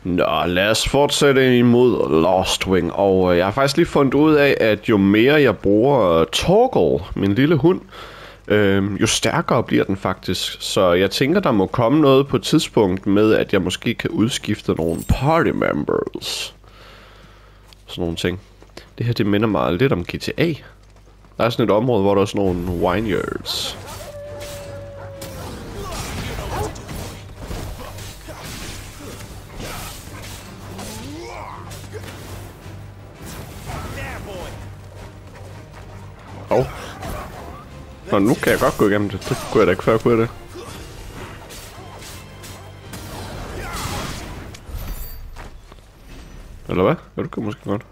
Nå, lad os fortsætte imod Lost Wing. Og jeg har faktisk lige fundet ud af, at jo mere jeg bruger Torgal, min lille hund, jo stærkere bliver den faktisk. Så jeg tænker, der må komme noget på et tidspunkt med, at jeg måske kan udskifte nogle party members. Sådan nogle ting. Det her, det minder mig lidt om GTA. Der er sådan et område, hvor der er sådan nogle vineyards. Nå, nu kan jeg godt gå igennem det. Det kunne jeg da ikke før, kunne jeg det? Eller hvad? Ja, det kunne måske godt.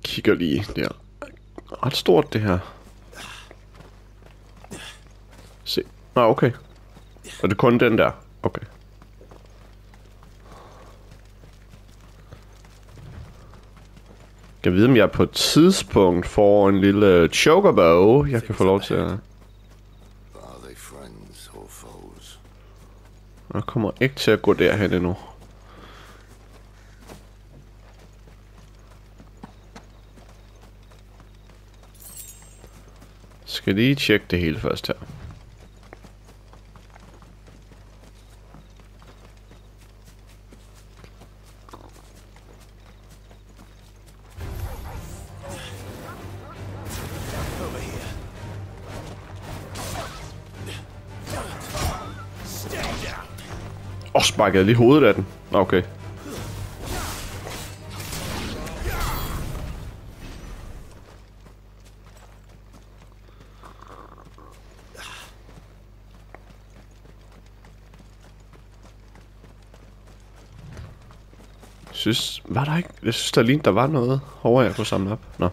Kigger lige der. Ret stort det her. Se. Nå, okay. Og det er kun den der. Okay. Jeg ved, om jeg på et tidspunkt får en lille chocobo, jeg kan få lov til at... Jeg kommer ikke til at gå derhen endnu. Skal lige tjekke det hele først her. Sparkede jeg lige hovedet af den. Okay. Var der ikke? Jeg synes, der lignede, der var noget over, jeg kunne samle op. Nå.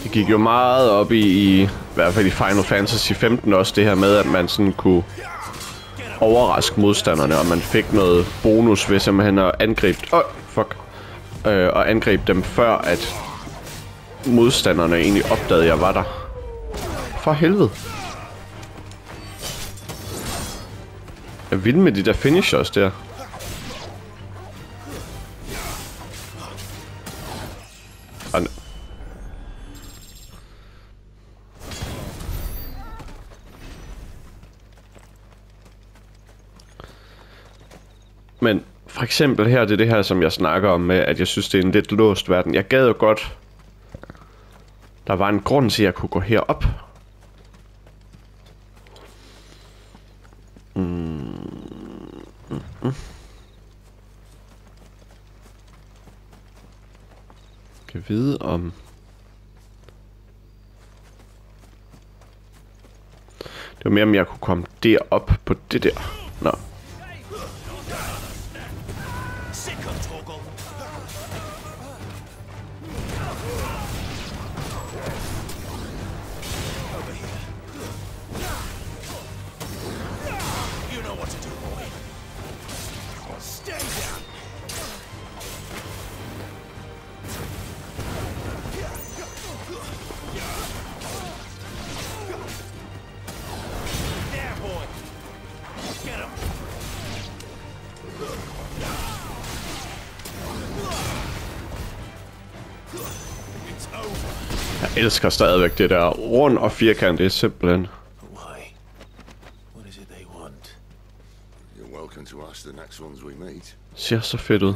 Det gik jo meget op i hvert fald i Final Fantasy 15 også, det her med, at man sådan kunne overraske modstanderne, og man fik noget bonus ved simpelthen at angribe... og angribe dem før, at modstanderne egentlig opdagede, at jeg var der. For helvede. Jeg vil med de der finishers der. Men for eksempel her, det er det her, som jeg snakker om med, at jeg synes, det er en lidt låst verden. Jeg gad jo godt... Der var en grund til, at jeg kunne gå herop. Kan vide om... Det var mere, om jeg kunne komme derop på det der. Nå. Jeg elsker stadigvæk det der rund og firkant, det er simpelthen. Ser så fedt ud.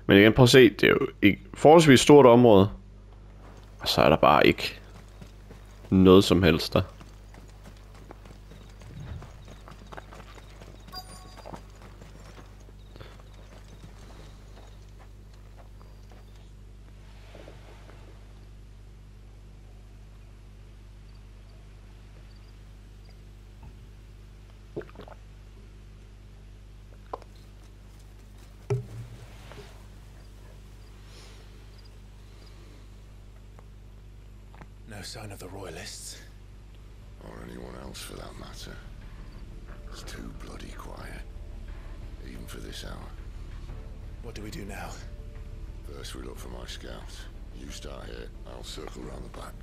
Men igen, prøv at se, det er jo et forholdsvis stort område. Og så er der bare ikke noget som helst der. sign of the royalists. Or anyone else for that matter. It's too bloody quiet. Even for this hour. What do we do now? First we look for my scouts. You start here, I'll circle around the back.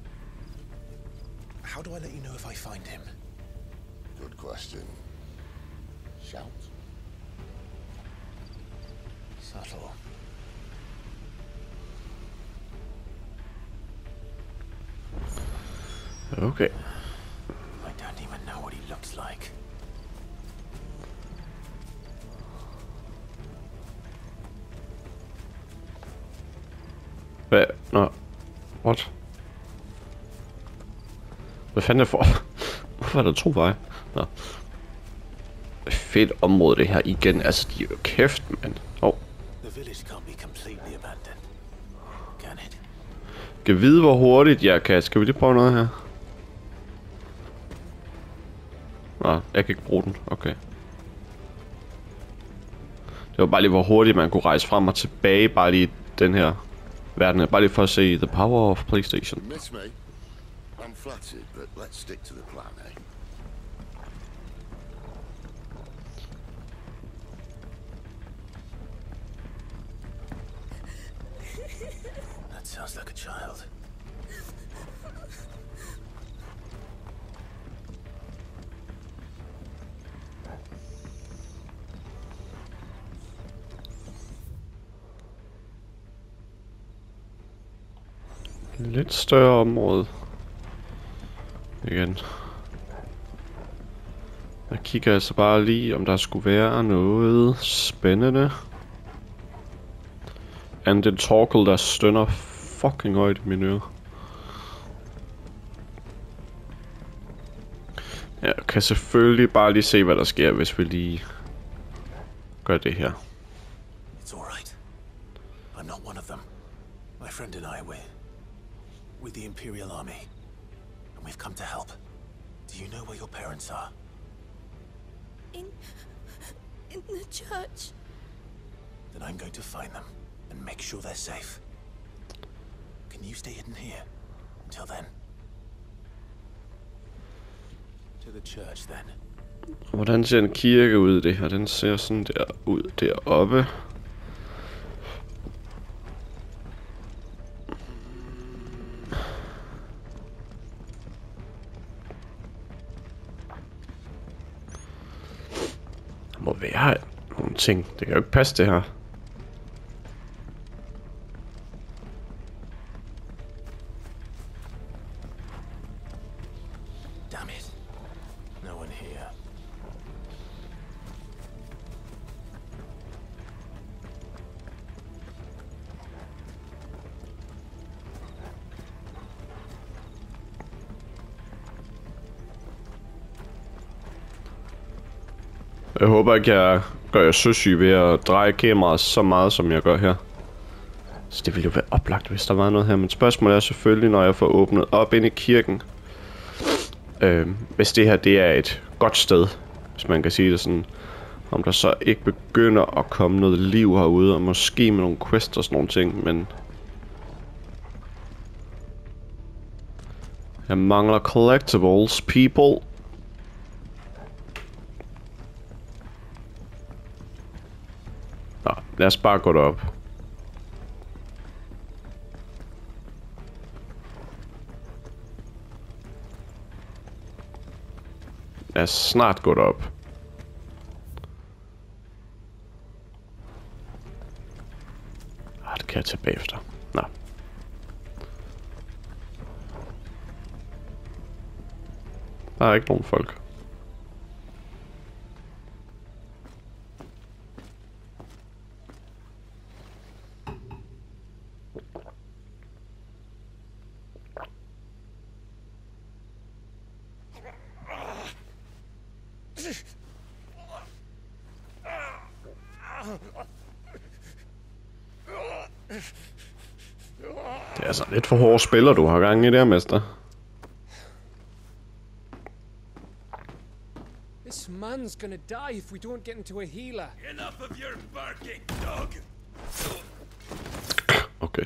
How do I let you know if I find him? Good question. Shout. Subtle. Okay. I don't even know what he looks like. Hvad? Nå. What? Hvad fanden er for? Hvorfor er der 2 veje? Nå. Fedt område det her igen. Altså, de er jo kæft, mand. The village can't be completely abandoned. Can it? Kan vide, hvor hurtigt jeg kan. Skal vi lige prøve noget her? Nå, jeg kan ikke bruge den. Okay. Det var bare lige, hvor hurtigt man kunne rejse frem og tilbage. Bare lige den her verden. Bare lige for at se the power of PlayStation. Miss me? I'm flattered, but let's stick to the plan, eh? That sounds like a child. Lidt større område. Igen. Jeg kigger altså bare lige, om der skulle være noget spændende. And den torkel, der stønner fucking højt i mine ører. Jeg kan selvfølgelig bare lige se, hvad der sker, hvis vi lige gør det her. It's all right. I'm not one of them. My friend and I were with the Imperial Army, and we've come to help. Do you know where your parents are? In the church. Then I'm going to find them and make sure they're safe. Can you stay hidden here until then? To the church then. Hvordan ser en kirke ud det her? Den ser sådan der ud deroppe. Der må være nogle ting. Det kan jo ikke passe det her. Damn it. No one here. Jeg håber ikke, jeg gør jer søsyg ved at dreje kameraet så meget, som jeg gør her. Så det ville jo være oplagt, hvis der var noget her. Men spørgsmålet er selvfølgelig, når jeg får åbnet op ind i kirken. Hvis det her det er et godt sted, hvis man kan sige det sådan. Om der så ikke begynder at komme noget liv herude, og måske med nogle quests og sådan nogle ting, men... Jeg mangler collectibles, people. Nå, lad os bare gå derop. Lad os snart gå derop. Det kan jeg tage bagefter. Nå. Der er ikke nogen folk. Det er altså lidt for hårde spiller, du har gang i der, mester. This man's gonna die if we don't get into a healer. Enough of your barking, dog. Okay.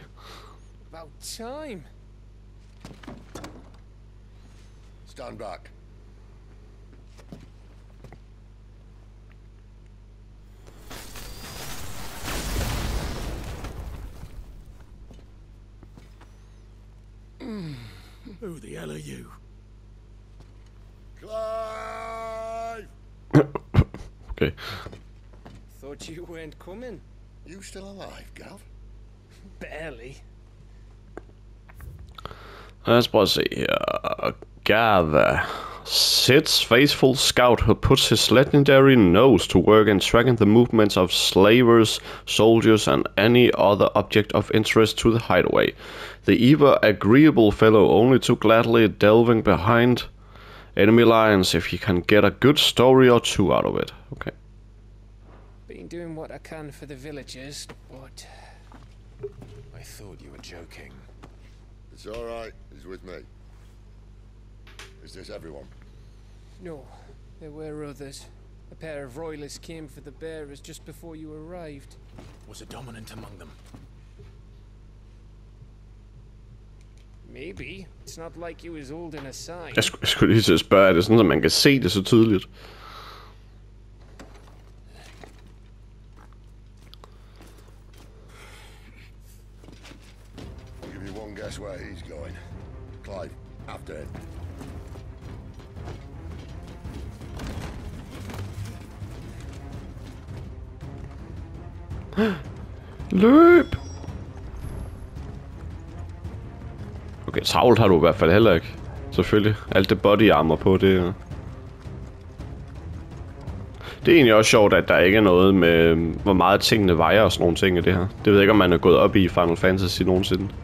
About time. Stand back. Who the hell are you? Clive! Okay. Thought you weren't coming. You still alive, Gav? Barely. Lad os prøve at se her. Gava. Sid's faithful scout who puts his legendary nose to work in tracking the movements of slavers, soldiers, and any other object of interest to the hideaway. The ever agreeable fellow only too gladly delving behind enemy lines if he can get a good story or two out of it. Okay. Been doing what I can for the villagers, but I thought you were joking. It's alright, he's with me. Is this everyone? no, there were others. A pair of royalists came for the bearers just before you arrived. Was a dominant among them? Maybe. It's not like he was holding a sign. Jeg skulle lige til at spørge, er det sådan, at man kan se det så tydeligt? I'll give you one guess where he's going. Clive, after him. Løb! Okay, travlt har du i hvert fald heller ikke. Selvfølgelig. Alt det body armor på, det... Det er egentlig også sjovt, at der ikke er noget med, hvor meget tingene vejer og sådan nogle ting i det her. Det ved jeg ikke, om man er gået op i Final Fantasy nogensinde.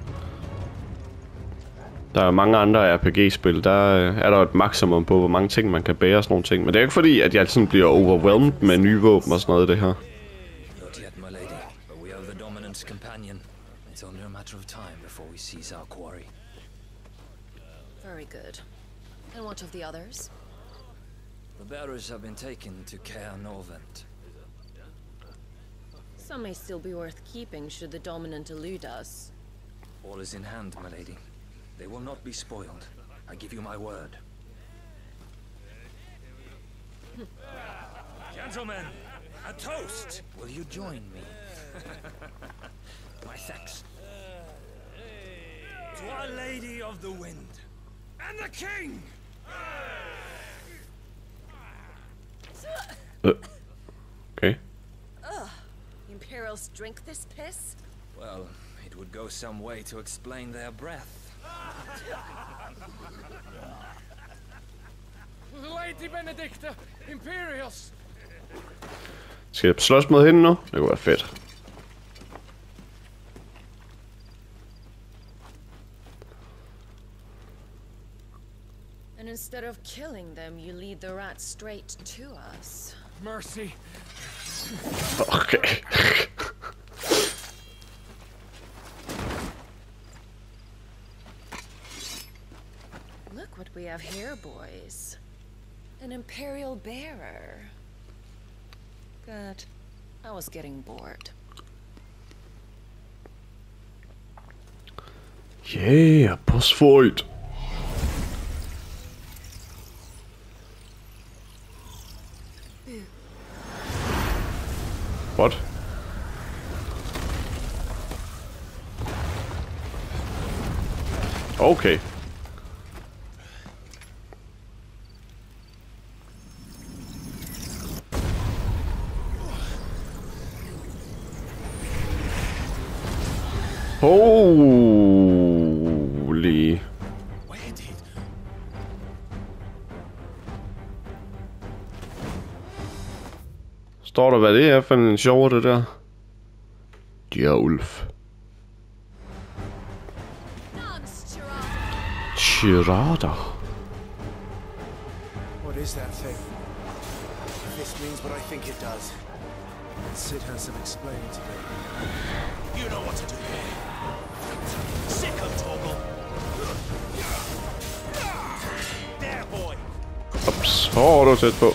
Der er mange andre RPG-spil, der er der et maksimum på, hvor mange ting man kan bære og sådan nogle ting. Men det er ikke fordi, at jeg sådan bliver overwhelmed med nye våben og sådan noget i det her. Not yet, my lady, but we are the dominant's companion. It's only a matter of time before we seize our quarry. Very good. And what of the others? The bearers have been taken to Caer Norvent. Some may still be worth keeping should the dominant elude us. All is in hand, my lady. They will not be spoiled. I give you my word. Gentlemen, a toast! Will you join me? My thanks. To Our Lady of the Wind and the King! Okay. Imperials drink this piss? Well, it would go some way to explain their breath. Lady Benedicta! Imperials! Skal jeg slås mod hende nu? Det kunne være fedt. And instead of killing them, you lead the rats straight to us. Mercy! Okay. Look what we have here, boys. An Imperial bearer. Good. I was getting bored. Yeah, boss fight. What? Okay. Holy. Where did? Står der, hvad det er for en sjov det der? Djævulf. Chirada. What is that thing? If this means what I think it does, Sid has some explaining to do. You know what to do here. Sick of Torgal. There, boy. Ups, det var tæt på.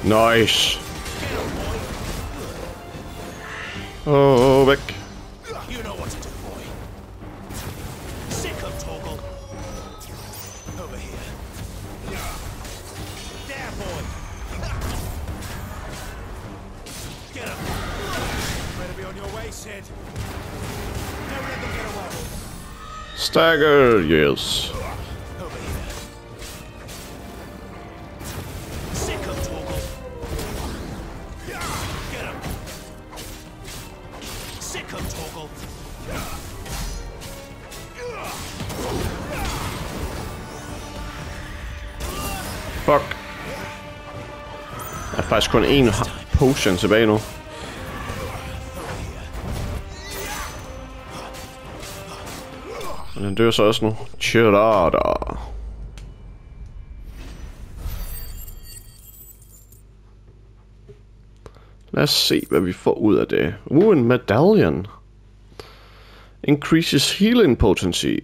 Nice. Åh, væk. You know what to do, boy. Sick of Torgal. Over here. There, boy. Get him. Better be on your way, Sid. Don't let them get away. Stagger, yes. Over here. Sick of Torgal. Get him. Sick of Torgal. Fuck. Der er faktisk kun én potion tilbage nu. Men den dør så også nu. Chirada. Lad os se, hvad vi får ud af det. En medallion. Increases healing potency.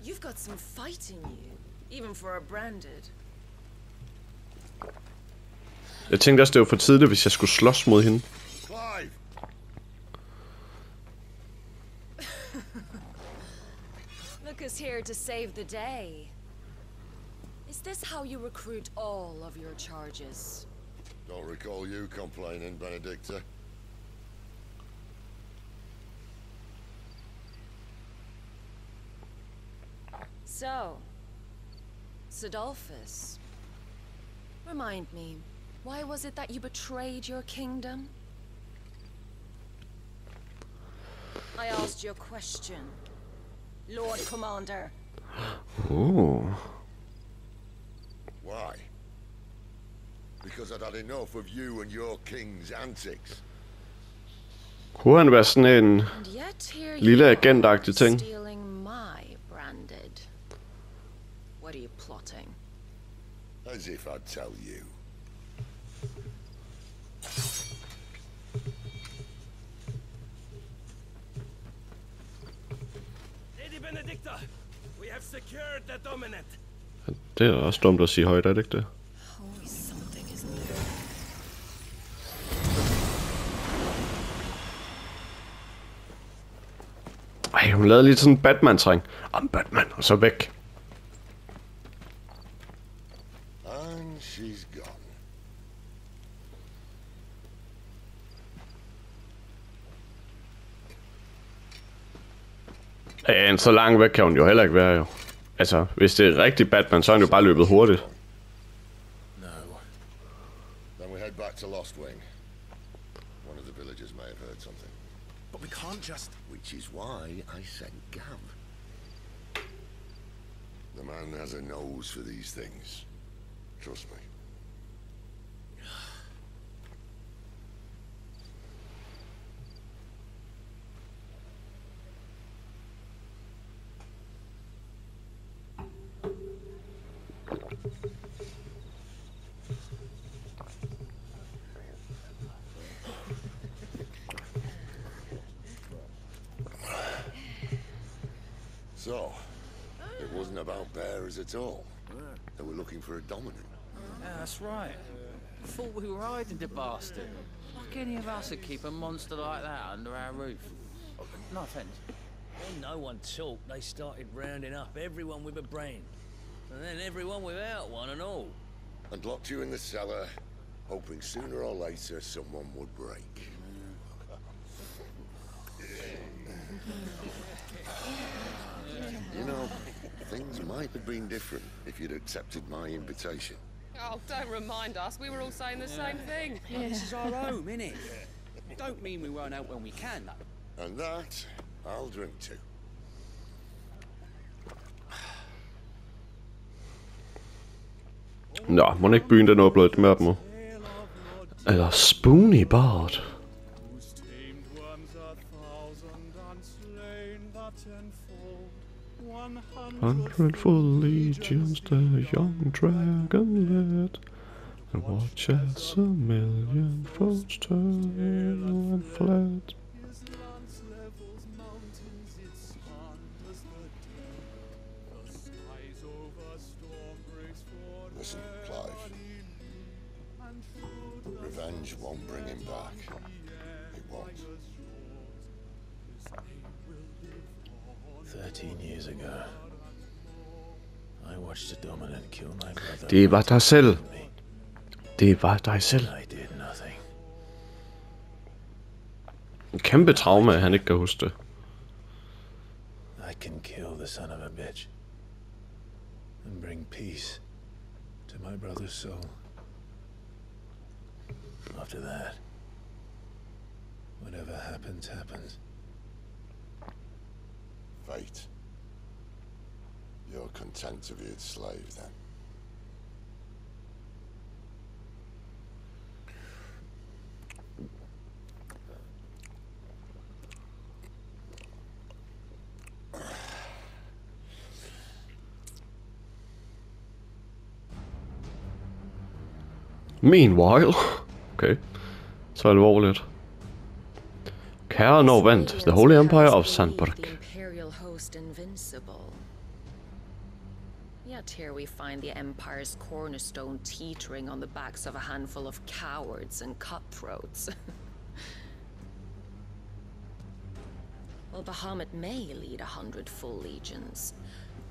You've got some fight in you, even for a branded. Jeg tænkte også, det var for tidligt, hvis jeg skulle slås mod hende. Clive! Look who's here to save the day. Is this how you recruit all of your charges? Don't recall you complaining, Benedicta. So, Sidolphus, remind me, why was it that you betrayed your kingdom? I asked you a question, Lord Commander. Ooh. Why? Because I'd had enough of you and your king's antics. Kunne han være sådan en And yet here lille you agentagtig are, ting? stealing my branded. What are you plotting? As if I'd tell you. Lady Benedicta, we have secured the dominant. Det er også dumt at sige højt, er det ikke det? Always something, isn't there? Ej, hun lavede lige sådan en Batman-træng. I'm Batman, og så væk. And she's gone. Ja, så langt væk kan hun jo heller ikke være, jo. Altså, hvis det er rigtig Batman, så er han jo bare løbet hurtigt. No. Then we head back to Lost Wing. One of the villagers may have heard something. But we can't just... Which is why I sent Gav. The man has a nose for these things. Trust me. So, it wasn't about bears at all. They were looking for a dominant. Yeah, that's right. Thought we were hiding the bastard. Like any of us would keep a monster like that under our roof. No offense. When no one talked, they started rounding up everyone with a brain. And then everyone without one and all. And locked you in the cellar, hoping sooner or later someone would break. You know, things might have been different if you'd accepted my invitation. Oh, don't remind us. We were all saying the same thing. Yeah, this is our home, innit? Don't mean we won't out when we can, though. And that, I'll drink to. Nå, må ikke byen den er blevet et mørkt nu. Eller Spoony Bard. Hundredfold legions the young dragon led, and watch as a million foes turned and fled. Revenge won't bring him back. It won't. 13 years ago, I watched a dominant kill my brother. Det var dig selv. Det var dig selv. I did nothing. En kæmpe traume, at han ikke kan huske det. I can kill the son of a bitch and bring peace to my brother's soul. After that, whatever happens, happens. Fate. You're content to be its slave, then? Meanwhile. Okay. Så alvorligt. Kære vandt the Holy Empire of Sandburg. The imperial host invincible. Yet here we find the Empire's cornerstone teetering on the backs of a handful of cowards and cutthroats. Well, Bahamut may lead 100 full legions.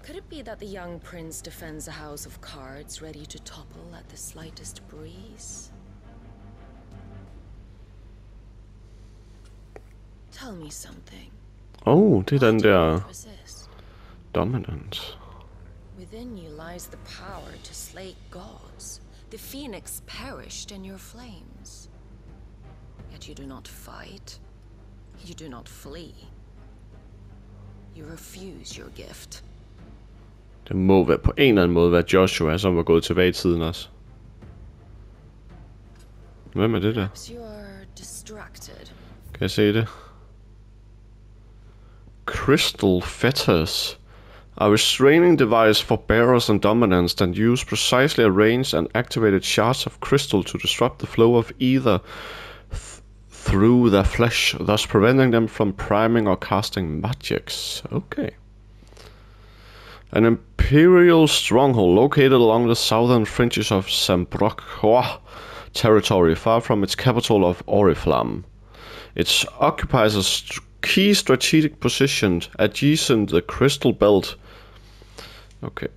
Could it be that the young prince defends a house of cards ready to topple at the slightest breeze? Tell me something. Oh, det er den der Resist. dominant. Within you lies the power to slay gods. The phoenix perished in your flames. Yet you do not fight. You do not flee. You refuse your gift. Det må være på en eller anden måde være Joshua, som var gået tilbage i tiden også. Hvem er det der? You are distracted. Kan jeg se det? Crystal fetters. A restraining device for bearers and dominants that use precisely arranged and activated shards of crystal to disrupt the flow of ether through their flesh, thus preventing them from priming or casting magics. Okay. An imperial stronghold located along the southern fringes of Sandburg territory, far from its capital of Oriflamme. It occupies a key strategic position adjacent the Crystal Belt. Okay.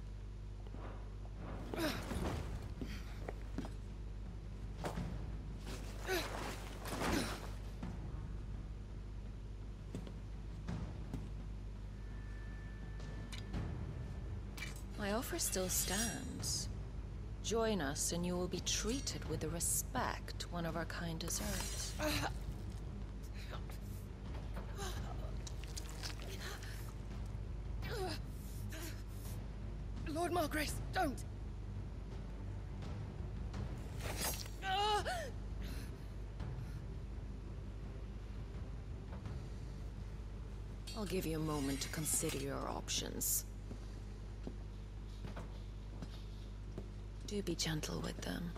My offer still stands. Join us and you will be treated with the respect one of our kind deserves. Lord Margrace, don't! I'll give you a moment to consider your options. Do be gentle with them.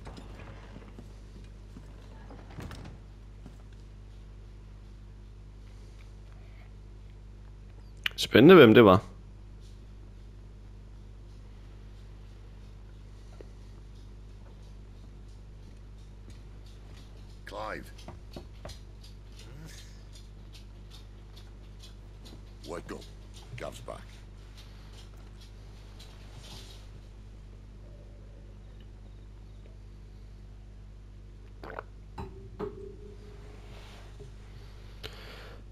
Spændende, hvem det var. Clive. Wake up. Gav's back.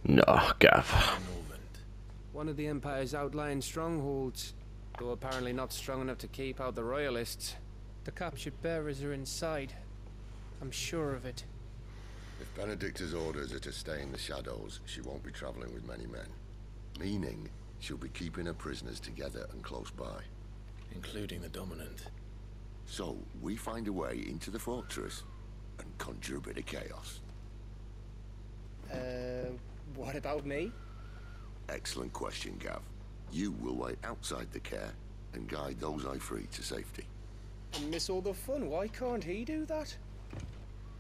Nå, Gav. One of the Empire's outlying strongholds, though apparently not strong enough to keep out the royalists. The captured bearers are inside. I'm sure of it. If Benedicta's orders are to stay in the shadows, she won't be traveling with many men. Meaning, she'll be keeping her prisoners together and close by. Including the dominant. So, we find a way into the fortress and conjure a bit of chaos. What about me? Excellent question, Gav. You will wait outside the care and guide those I free to safety. And miss all the fun. Why can't he do that?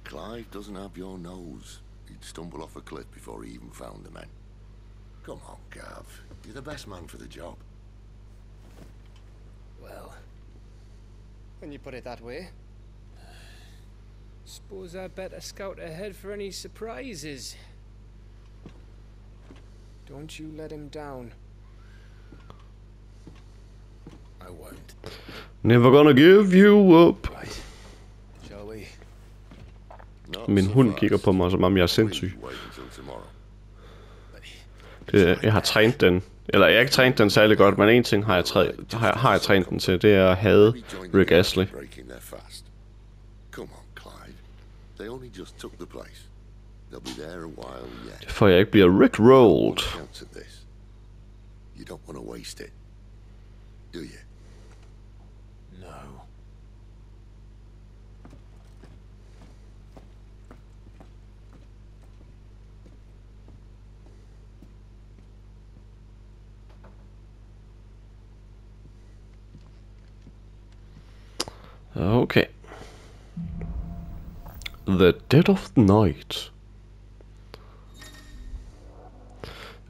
Clive doesn't have your nose. He'd stumble off a cliff before he even found the men. Come on, Gav. You're the best man for the job. Well, when you put it that way. Suppose I better scout ahead for any surprises. Don't you let him down. I won't. Never gonna give you up. Right. Shall we? Min hund kigger på mig, som om jeg er sindssyg. Jeg har trænet den. Eller jeg har ikke trænet den særlig godt, men en ting har jeg trænet den til. Det er at hade Rick Astley. For jeg ikke bliver Rick-rolled. You don't want to waste it, do you? No. Okay. The Dead of the Night.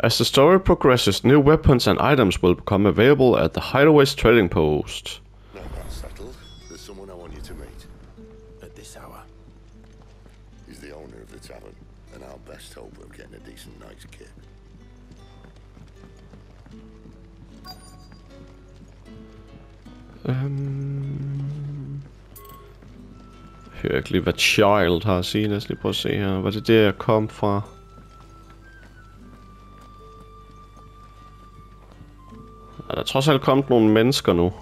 As the story progresses, new weapons and items will become available at the Hideaway's trading post. Now that's settled. There's someone I want you to meet. At this hour. He's the owner of the tavern, and our best hope of getting a decent night's kit. Jeg hører ikke lige, hvad Child har at sige. Lad os lige prøve at se her. Var det der, jeg kom fra? Der er trods alt kommet nogle mennesker nu.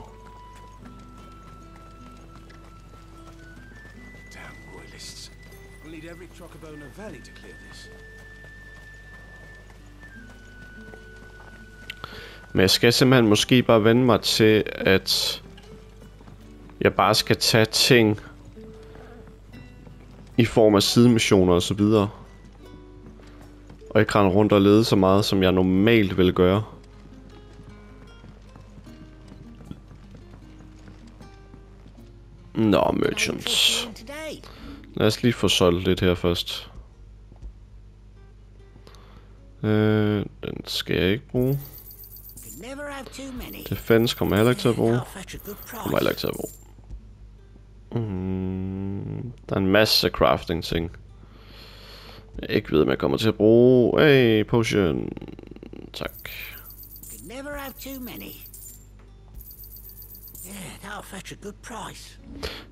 Damn royalists. We'll need every Trocobona Valley to clear this. Men jeg skal simpelthen måske bare vende mig til, at jeg bare skal tage ting i form af sidemissioner og så videre. Og ikke rende rundt og lede så meget, som jeg normalt vil gøre. Nå, merchants. Lad os lige få solgt lidt her først. Den skal jeg ikke bruge. Defense kommer jeg heller ikke til at bruge. Kommer jeg heller ikke til at bruge. Der er en masse crafting ting. Jeg ikke ved, om jeg kommer til at bruge. Hey, potion. Tak.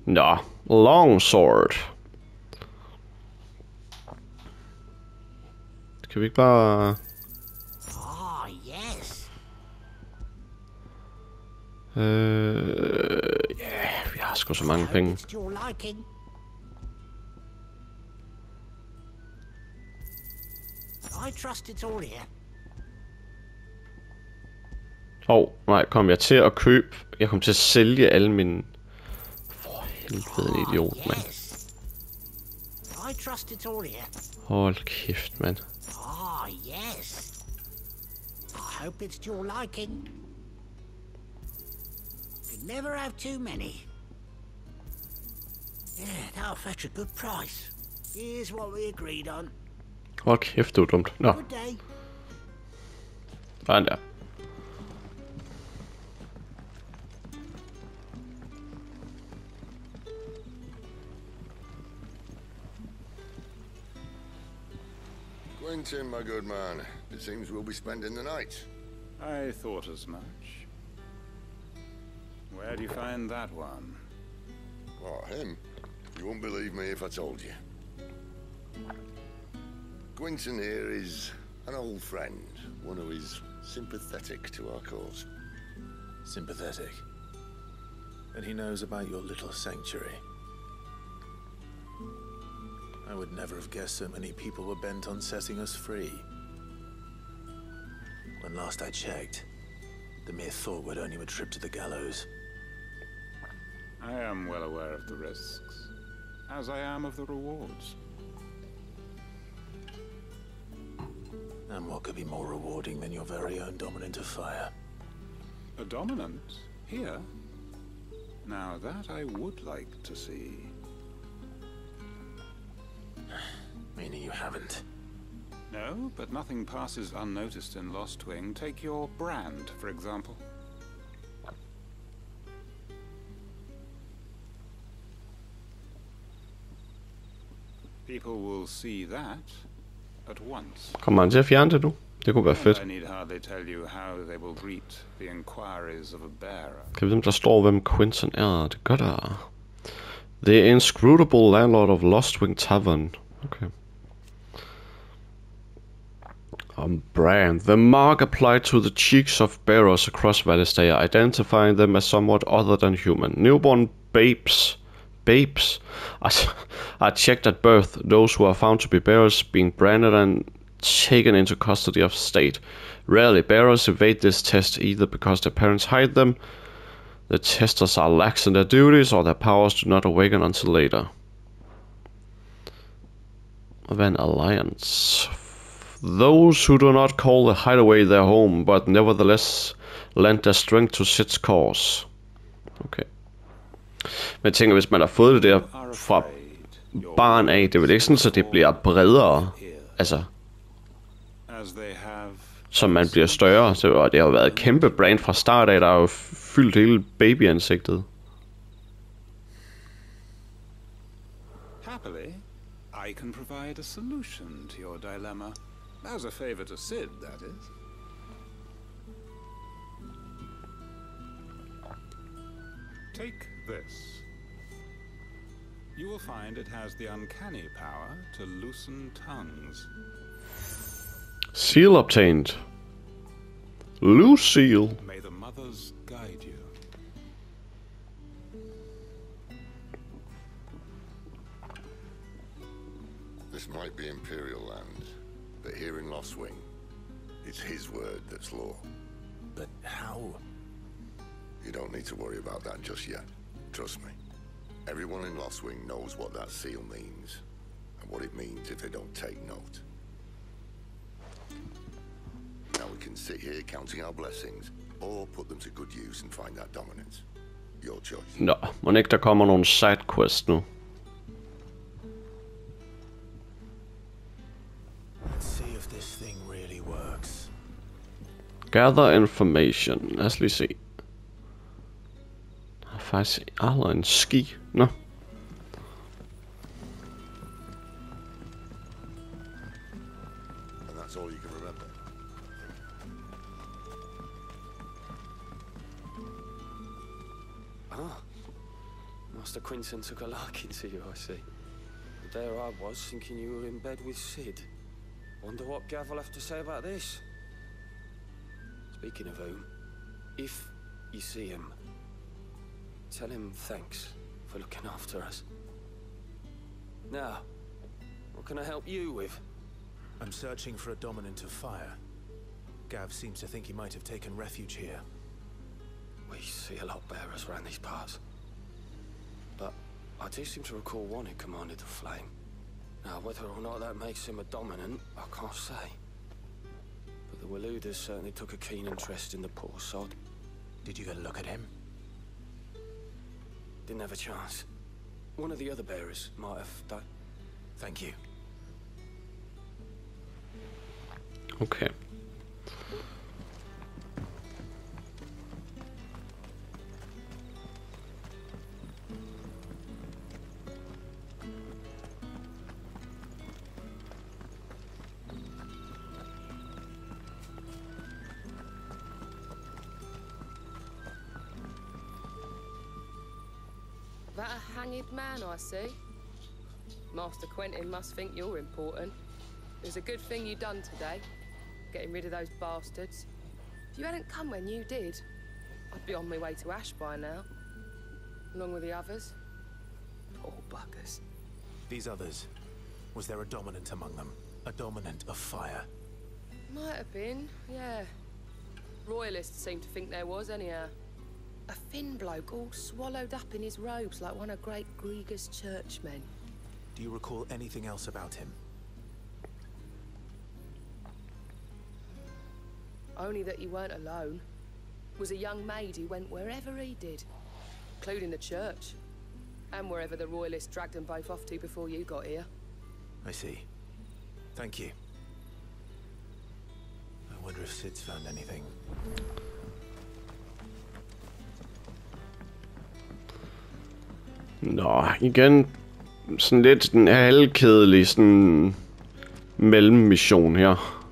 Nå, longsword. Kan vi ikke bare... Ja, vi har sgu så mange penge. Nej, kom jeg til at købe... Jeg kom til at sælge alle mine... For helvede, en idiot, mand. Hold kæft, mand. Never have too many. Yeah, that'll fetch a good price. Here's what we agreed on. Hold kæft, det var dumt. Nå. Sådan der. Quentin, my good man. It seems we'll be spending the night. I thought as much. Where do you find that one? What, him? You wouldn't believe me if I told you. Quentin here is an old friend, one who is sympathetic to our cause. Sympathetic. And he knows about your little sanctuary. I would never have guessed so many people were bent on setting us free. When last I checked, the mere thought would earn you a trip to the gallows. I am well aware of the risks, as I am of the rewards. And what could be more rewarding than your very own dominant of fire? A dominant? Here? Now that I would like to see. Meaning you haven't? No, but nothing passes unnoticed in Lost Wing. Take your brand, for example. People will see that at once. Kommer han til at fjerne det nu? Det kunne være fedt. I need hardly tell you how they will greet the inquiries of a bearer. Kan vi vide, om der står, hvem Quinton er? Det gør der. The inscrutable landlord of Lostwing Tavern. Okay. Brand. The mark applied to the cheeks of bearers across Valistaya, identifying them as somewhat other than human. Newborn babes are checked at birth. Those who are found to be bearers being branded and taken into custody of state. Rarely, bearers evade this test either because their parents hide them, the testers are lax in their duties, or their powers do not awaken until later. Then alliance. Those who do not call the hideaway their home, but nevertheless lend their strength to Sid's cause. Okay. Men jeg tænker, hvis man har fået det der fra barn af, det er vel ikke sådan, så det bliver bredere, altså, som man bliver større. Så det har jo været et kæmpe brand fra start af, der har jo fyldt hele babyansigtet. Happily, I can provide a solution to your dilemma. As a favor to Sid, that is. Take this. You will find it has the uncanny power to loosen tongues. Seal obtained. Loose seal. May the mothers guide you. This might be Imperial land, but here in Lostwing, it's his word that's law. But how? You don't need to worry about that just yet. Trust me. Everyone in Lostwing knows what that seal means, and what it means if they don't take note. Now we can sit here counting our blessings, or put them to good use and find that dominance. Your choice. Nå, må ikke der kommer nogle sidequests nu. Let's see if this thing really works. Gather information. Lad os lige se. Der er faktisk aldrig en ski. Nå. And that's all you can remember. Ah, Master Quinton took a liking to you, I see. But there I was, thinking you were in bed with Sid. Wonder what Gav will have to say about this. Speaking of whom, if you see him, tell him thanks for looking after us. Now, what can I help you with? I'm searching for a dominant of fire. Gav seems to think he might have taken refuge here. We see a lot of bearers around these parts. But I do seem to recall one who commanded the flame. Now, whether or not that makes him a dominant, I can't say. But the Waluders certainly took a keen interest in the poor sod. Did you get a look at him? Didn't have a chance. One of the other bearers might have done. Thank you. Okay. That a hanged man, I see. Master Quentin must think you're important. It was a good thing you done today, getting rid of those bastards. If you hadn't come when you did, I'd be on my way to Ash by now, along with the others. Poor buggers. These others, was there a dominant among them? A dominant of fire? Might have been, yeah. Royalists seem to think there was, anyhow. A thin bloke all swallowed up in his robes like one of great Grieger's churchmen. Do you recall anything else about him? Only that he weren't alone. Was a young maid who went wherever he did, including the church, and wherever the Royalists dragged them both off to before you got here. I see. Thank you. I wonder if Sid's found anything. Nå, igen. sådan lidt en halvkedelig sådan mellemmission her.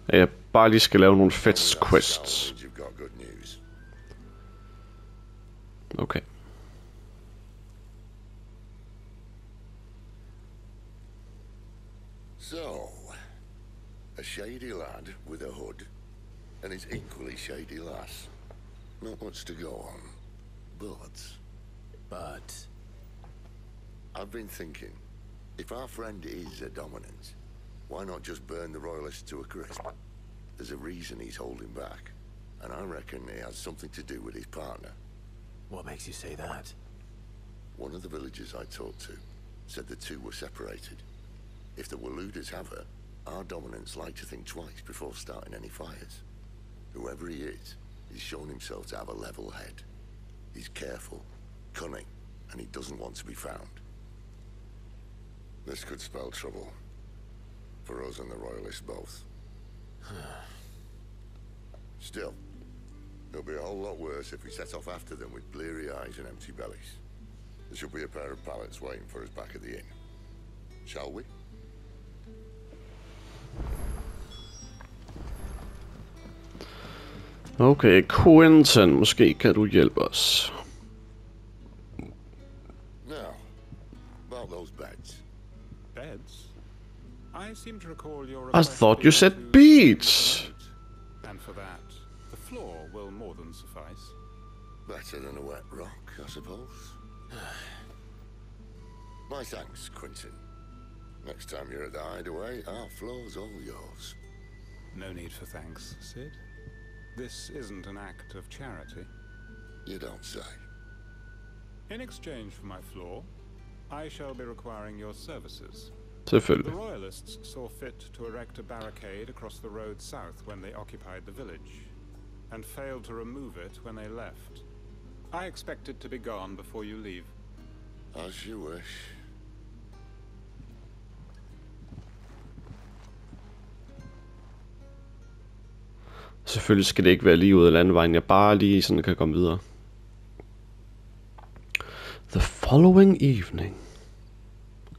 At jeg bare lige skal lave nogle fetch quests. Okay. So, a shady lad with a hood, and his equally shady lass. Not much to go on, but I've been thinking, if our friend is a dominant, why not just burn the royalists to a crisp? There's a reason he's holding back, and I reckon it has something to do with his partner. What makes you say that? One of the villagers I talked to said the two were separated. If the Waluders have her, our dominants like to think twice before starting any fires. Whoever he is, he's shown himself to have a level head. He's careful, cunning, and he doesn't want to be found. This could spell trouble. For us and the Royalists both. Still, it'll be a whole lot worse if we set off after them with bleary eyes and empty bellies. There should be a pair of pallets waiting for us back at the inn. Shall we? Okay, Quentin, måske kan du hjælpe os. Now, about those beds. Beds? I seem to recall your I thought you said beats. And for that, the floor will more than suffice. Better than a wet rock, I suppose. My thanks, Quentin. Next time you're at the hideaway, our floor's all yours. No need for thanks, Sid. This isn't an act of charity. You don't say. In exchange for my floor, I shall be requiring your services. Selvfølgelig. The Royalists saw fit to erect a barricade across the road south when they occupied the village, and failed to remove it when they left. I expect it to be gone before you leave. As you wish. Selvfølgelig skal det ikke være lige ud af landevejen. Jeg bare lige sådan kan komme videre. The following evening.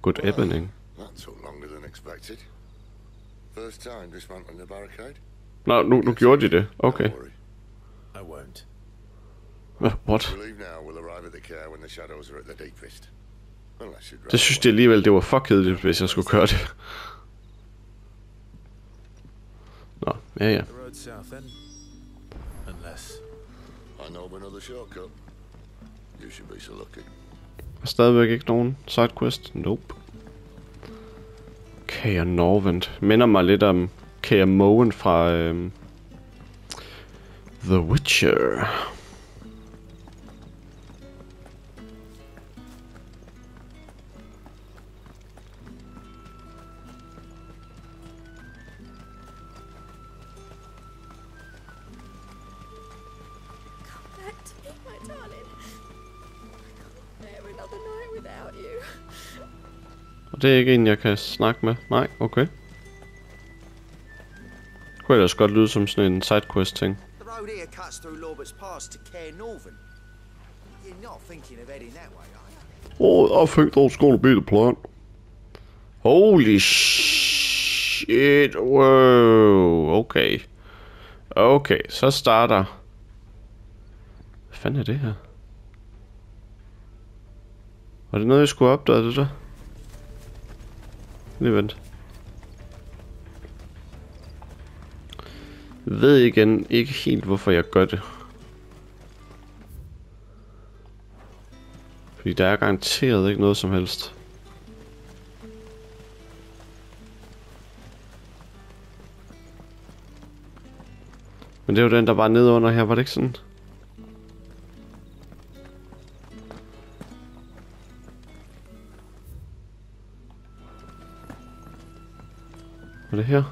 Good evening. That took longer than expected. First time dismantling the barricade? Nå, nu gjorde de det. Okay. I won't. What? We leave now. We'll arrive at the care when the shadows are at the deepest. Unless you'd Det synes jeg alligevel, det var for kedeligt, hvis jeg skulle køre det. Nå, ja. The road south then. Unless I know of another shortcut. You should be so lucky. Der er stadigvæk ikke nogen sidequest. Nope. Kaer Norvent. Minder mig lidt om Kaer Moen fra The Witcher. Og det er ikke en, jeg kan snakke med. Nej, okay. Det kunne ellers godt lyde som sådan en sidequest-ting. The road here cuts through Lorbert's Pass to Care Northern. You're not thinking of heading that way, are you? Oh, I think that's gonna be the plan. Holy shit. Wow. Okay. Okay, så starter... Hvad fanden er det her? Var det noget, jeg skulle opdage det der? Lige vent. Jeg ved igen ikke helt, hvorfor jeg gør det. Fordi der er garanteret ikke noget som helst. Men det er jo den, der var nede under her, var det ikke sådan? Var det her?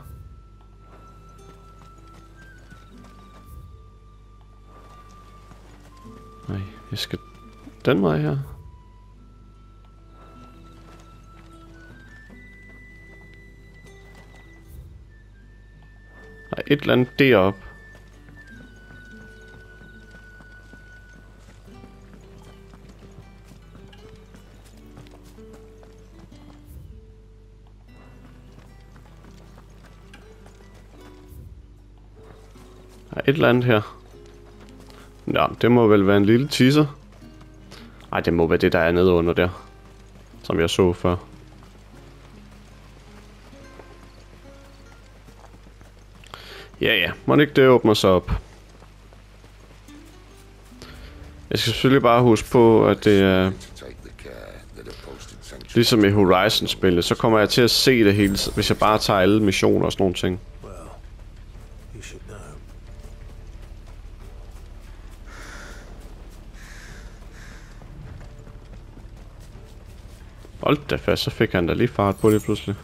Nej, jeg skal den vej her. Der er et eller andet deroppe. Der er et eller andet her. Nå, det må vel være en lille teaser. Ej, det må være det, der er nede under der. Som jeg så før. Ja, må ikke det åbner sig op. Jeg skal selvfølgelig bare huske på, at det er... Ligesom i Horizon-spillet, så kommer jeg til at se det hele, hvis jeg bare tager alle missioner og sådan nogle ting. Hold da fast, så fik han da lige fart på det pludselig.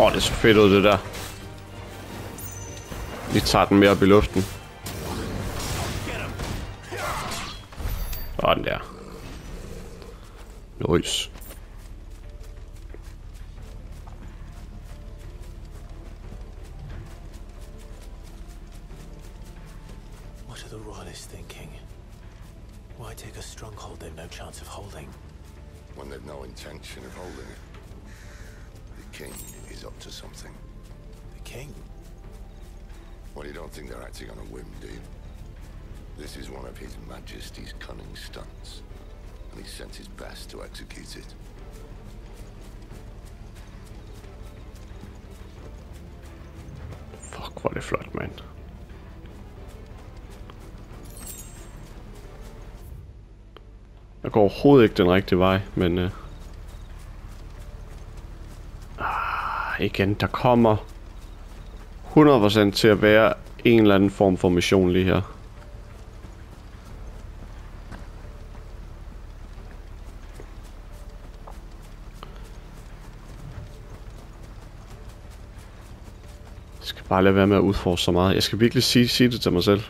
Det er så fedt ud, det der. Vi tager den mere op i luften. Sådan der. Nice. What are the royalists thinking? Why take a stronghold they've no chance of holding? When they've no intention of holding it. The king is up to something. The king? Well, you don't think they're acting on a whim, do you? This is one of His Majesty's cunning stunts, and he's sent his best to execute it. Fuck, hvor er det flot, mand. Jeg går overhovedet ikke den rigtige vej, men... igen, der kommer 100% til at være en eller anden form for mission lige her. Jeg skal bare lade være med at udforske så meget. Jeg skal virkelig sige det til mig selv.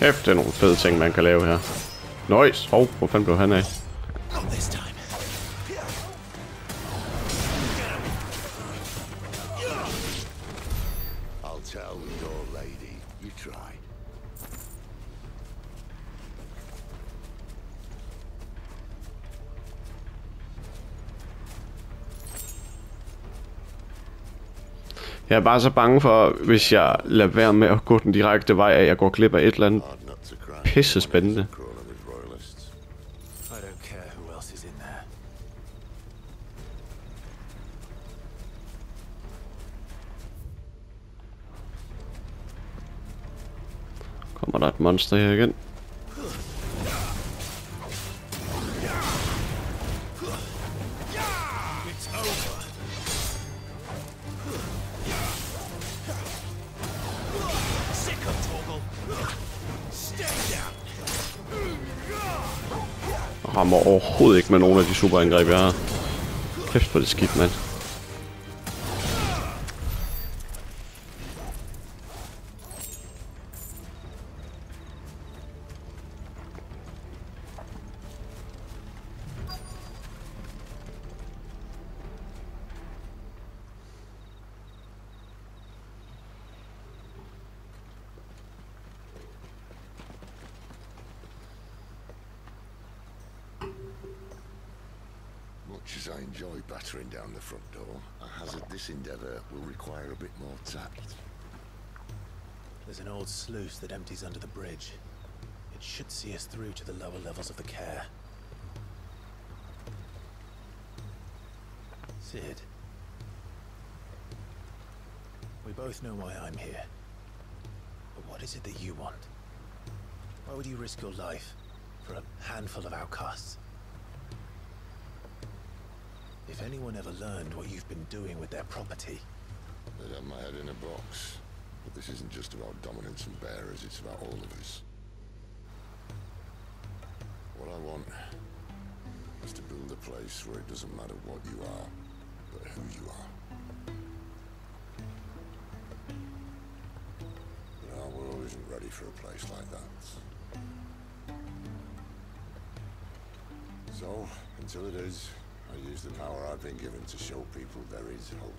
Hæft, det er nogle fede ting, man kan lave her. Nice! Hvor fanden blev han af? Jeg er bare så bange for, hvis jeg lader være med at gå den direkte vej, at jeg går glip af et eller andet pisse spændende. Kommer der et monster her igen? Rammer overhovedet ikke med nogen af de superangreb, jeg har. Kæft for det skidt, mand. Much as I enjoy battering down the front door, I hazard this endeavour will require a bit more tact. There's an old sluice that empties under the bridge. It should see us through to the lower levels of the care. Sid. We both know why I'm here. But what is it that you want? Why would you risk your life for a handful of outcasts? If anyone ever learned what you've been doing with their property... They'd have my head in a box. But this isn't just about dominance and bearers, it's about all of us. What I want is to build a place where it doesn't matter what you are, but who you are. But our world isn't ready for a place like that. So, until it is, I use the power I've been given to show people there is hope.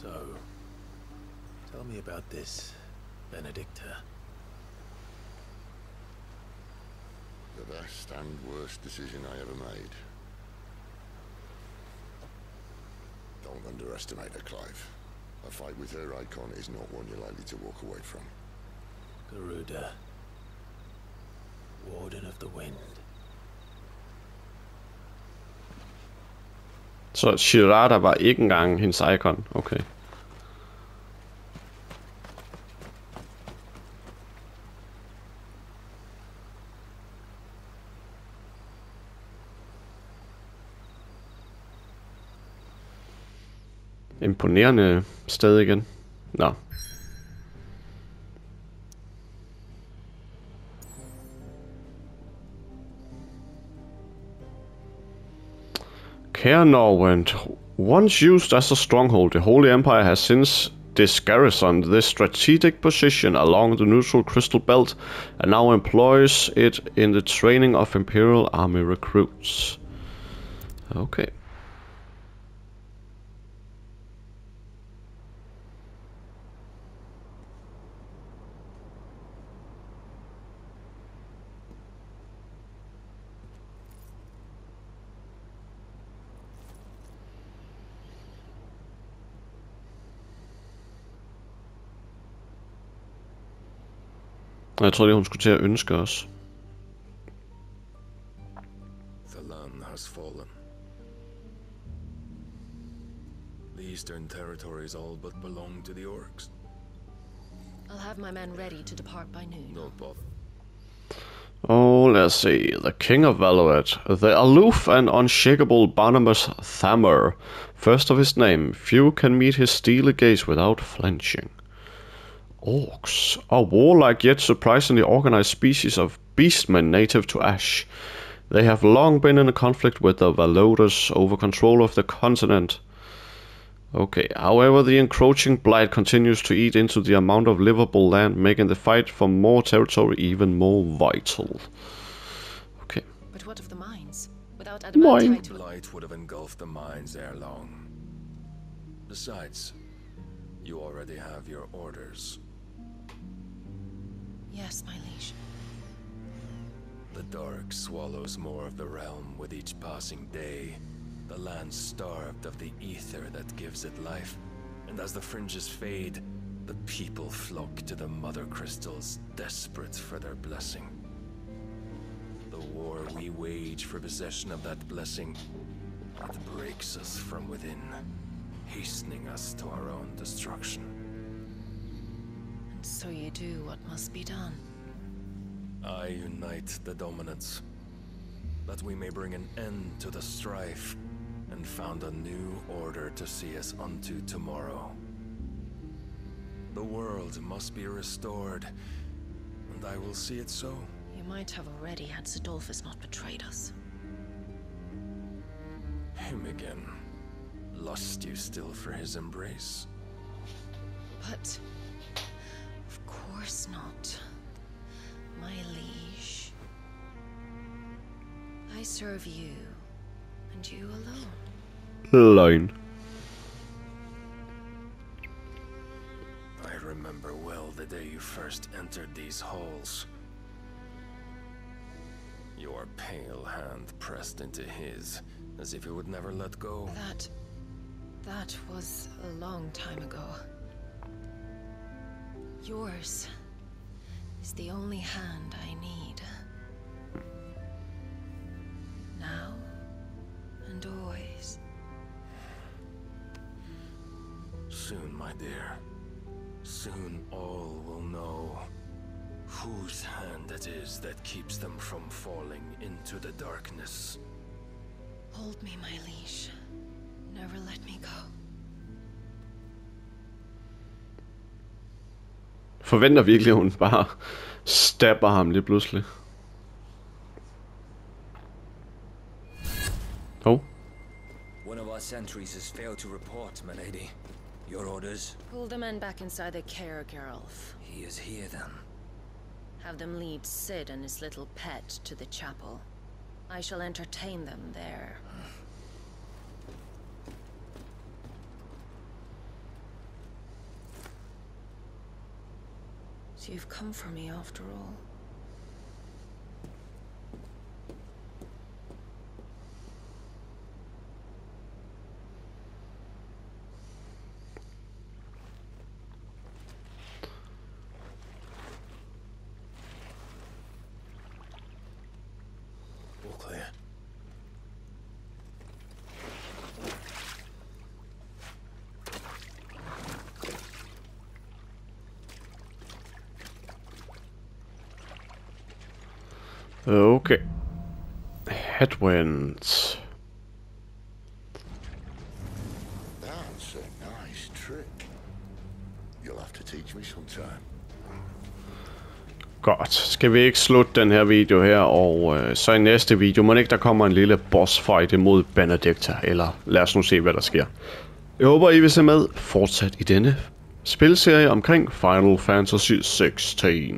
So, tell me about this, Benedicta. The best and worst decision I ever made. Don't underestimate her, Clive. A fight with her icon is not one you're likely to walk away from. Garuda, Warden of the Wind. Så Chirada var ikke engang hendes icon. Okay. Imponerende sted igen. Nå. Caernarvon, once used as a stronghold, the Holy Empire has since disgarrisoned this strategic position along the neutral crystal belt and now employs it in the training of Imperial Army recruits. Okay. Jeg tror lige hun skulle til at ønske os. The land has fallen. The eastern territories all but belong to the orcs. I'll have my men ready to depart by noon. Don't bother. Oh, let's see. The King of Valoret, the aloof and unshakable Barnabas Thamur, first of his name, few can meet his steely gaze without flinching. Orcs, a warlike yet surprisingly organized species of beastmen native to Ash. They have long been in a conflict with the Valoders over control of the continent. Okay, however, the encroaching blight continues to eat into the amount of livable land, making the fight for more territory even more vital. Okay. But what of the mines? Without adamantite... The blight would have engulfed the mines ere long. Besides, you already have your orders. Yes, my liege. The dark swallows more of the realm with each passing day. The land starved of the ether that gives it life. And as the fringes fade, the people flock to the mother crystals, desperate for their blessing. The war we wage for possession of that blessing, it breaks us from within, hastening us to our own destruction. So you do what must be done. I unite the dominants, that we may bring an end to the strife and found a new order to see us unto tomorrow. The world must be restored, and I will see it so. You might have already had Sidolphus not betrayed us. Him again. Lust you still for his embrace? But... of course not, my liege. I serve you, and you alone. Line. I remember well the day you first entered these halls. Your pale hand pressed into his, as if it would never let go. That was a long time ago. Yours is the only hand I need. Now and always. Soon, my dear. Soon all will know whose hand it is that keeps them from falling into the darkness. Hold me, my liege. Never let me go. Forventer virkelig, at hun bare stabber ham lige pludselig. Oh. One of our sentries has failed to report, my lady. Your orders? Pull the men back inside the care, Geralf. He is here, then. Have them lead Sid and his little pet to the chapel. I shall entertain them there. So you've come for me after all. All clear. Okay. Headwinds. That's a nice trick. You'll have to teach me sometime. Godt. Skal vi ikke slutte den her video her, og så i næste video, må ikke der kommer en lille boss fight imod Benedicta, eller lad os nu se, hvad der sker. Jeg håber, I vil se med fortsat i denne spilserie omkring Final Fantasy XVI.